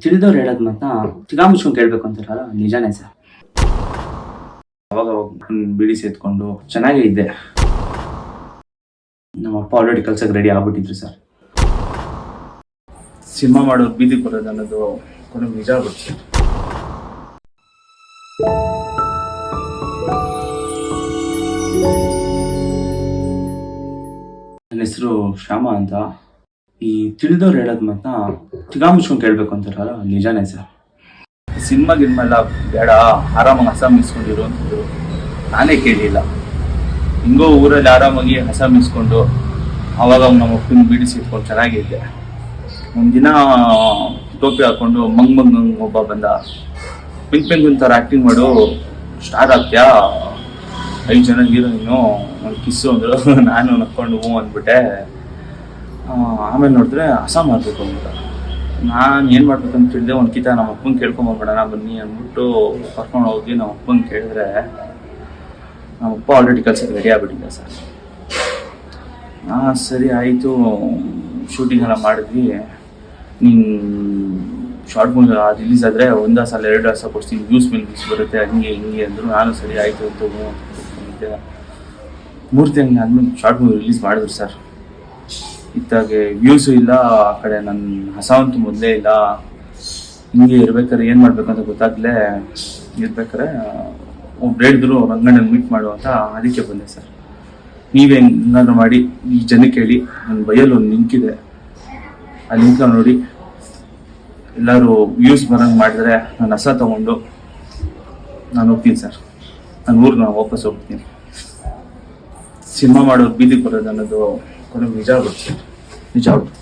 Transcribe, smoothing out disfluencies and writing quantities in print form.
ತಿಳಿದವ್ರು ಹೇಳೋದ್ ಮಾತನ್ನ ತಿಗಾ ಮುಚ್ಕೊಂಡು ಕೇಳ್ಬೇಕು ಅಂತಾರಲ್ಲ, ನಿಜಾನೇ ಸರ್. ಅವಾಗ ಬಿಡಿ ಸೇತ್ಕೊಂಡು ಚೆನ್ನಾಗೇ ಇದ್ದೆ. ನಮ್ಮ ಅಪ್ಪ ಆಲ್ರೆಡಿ ಕಲ್ಸಕ್ಕೆ ರೆಡಿ ಆಗ್ಬಿಟ್ಟಿದ್ರು ಸರ್. ಸಿನಿಮಾ ಮಾಡೋದು ಬೀದಿಗೆ ಬರೋದು ಅನ್ನೋದು ಕೊನೆಗೆ ನಿಜ ಆಗ್ಬಿಟ್ಟು ಸರ್. ನನ್ನ ಹೆಸರು ಶ್ಯಾಮ ಅಂತ. ಈ ತಿಳಿದವ್ರು ಹೇಳೋದ್ ಮಾತನ್ನ ತಿಗಾ ಮುಚ್ಕೊಂಡು ಕೇಳ್ಬೇಕು ಅಂತಾರಲ್ಲ, ನಿಜಾನೇ ಸರ್. ಸಿನಿಮಾ ಗಿನ್ಮೆಲ್ಲ ಬೇಡ, ಆರಾಮಾಗಿ ಹಸ ಮೀಸ್ಕೊಂಡಿರು ಅಂತಂದ್ರು. ನಾನೇ ಕೇಳಲಿಲ್ಲ. ಹಿಂಗೋ ಊರಲ್ಲಿ ಆರಾಮಾಗಿ ಹಸ ಮೀಸ್ಕೊಂಡು ಅವಾಗ ನಮ್ಮ ಅಪ್ಪನ ಬೀಡಿಸಿ ಇಟ್ಕೊಂಡು ಚೆನ್ನಾಗಿದ್ದೆ. ಒಂದಿನ ಟೋಪಿ ಹಾಕೊಂಡು ಮಂಗ್ ಒಬ್ಬ ಬಂದ. ಪಿಂಕ್ ಥರ ಆ್ಯಕ್ಟಿಂಗ್ ಮಾಡು, ಸ್ಟಾರ್ ಆಗ್ತೀಯಾ, 5 ಜನ ಹೀರೋಯಿನು, ಒಂದು ಕಿಸ್ಸು ಅಂದರು. ನಾನು ನಕ್ಕೊಂಡು ಹ್ಞೂ ಅಂದ್ಬಿಟ್ಟೆ. ಆಮೇಲೆ ನೋಡಿದ್ರೆ ಹಸ ಮಾಡಬೇಕು ಅಂದ್ಬಿಟ್ಟು ನಾನು ಏನು ಮಾಡ್ಬೇಕಂತ ಹೇಳಿದೆ. ಒಂದು ಕಿತ ನಮ್ಮ ಅಪ್ಪನ ಕೇಳ್ಕೊಂಬಂದ್ಬಿಡೋಣ ಬನ್ನಿ ಅಂದ್ಬಿಟ್ಟು ಕರ್ಕೊಂಡು ಹೋಗಿ ನಮ್ಮ ಅಪ್ಪನ ಕೇಳಿದ್ರೆ ನಮ್ಮ ಅಪ್ಪ ಆಲ್ರೆಡಿ ಕಲ್ಸಕ್ಕೆ ರೆಡಿ ಆಗ್ಬಿಟ್ಟಿದ್ದೆ ಸರ್. ಸರಿ ಆಯಿತು, ಶೂಟಿಂಗ್ ಎಲ್ಲ ಮಾಡಿದ್ವಿ. ನೀನು ಶಾರ್ಟ್ ಮೂವಿ ರಿಲೀಸ್ ಆದರೆ 1 ಸಲ 2 ವರ್ಷ ಕೊಡ್ತೀನಿ, ವ್ಯೂಸ್ ಮೇಲೆ ವ್ಯೂಸ್ ಬರುತ್ತೆ, ಹಂಗೆ ಹಿಂಗೆ ಅಂದರು. ನಾನು ಸರಿ ಆಯಿತು ಅಂತ ಕೂತ್ಕೊಂಡಿದ್ದೆ. 3 ತಿಂಗಳು ಆದ್ಮೇಲೆ ಶಾರ್ಟ್ ಮೂವಿ ರಿಲೀಸ್ ಮಾಡಿದ್ರು ಸರ್. ಇತ್ತಾಗೆ ವ್ಯೂಸು ಇಲ್ಲ, ಆ ಕಡೆ ನನ್ನ ಹಸ ಅಂತೂ ಮೊದಲೇ ಇಲ್ಲ. ಹಿಂಗೆ ಇರ್ಬೇಕಾದ್ರೆ ಏನು ಮಾಡ್ಬೇಕಂತ ಗೊತ್ತಾಗಲೇ ಇರ್ಬೇಕಾದ್ರೆ ಒಬ್ರು ಹೇಳಿದ್ರು ರಂಗಣ್ಣನ ಮೀಟ್ ಮಾಡು ಅಂತ. ಅದಕ್ಕೆ ಬಂದೆ ಸರ್. ನೀವೇ ಹೆಂಗಾದ್ರೂ ಮಾಡಿ ಈ ಜನಕ್ಕೆ ಹೇಳಿ, ನನ್ನ ಬೈಯಲ್ಲಿ ಒಂದು ಲಿಂಕ್ ಇದೆ, ಆ ಲಿಂಕ್ನ ನೋಡಿ ಎಲ್ಲರೂ ವ್ಯೂಸ್ ಬರೋಂಗೆ ಮಾಡಿದ್ರೆ ನಾನು ಹಸ ತೊಗೊಂಡು ನಾನು ಹೋಗ್ತೀನಿ ಸರ್. ನಾನು ಊರಿಗೆ ವಾಪಸ್ ಹೋಗ್ತೀನಿ. ಸಿನಿಮಾ ಮಾಡೋದು ಬೀದಿಗೆ ಬರೋದು ಅನ್ನೋದು ಕೊನೆಗೆ ನಿಜ ಆಗ್ಬಿಡ್ತು ಸರ್. ನಿಜ ಆಗ್ಬಿಡ್ತು.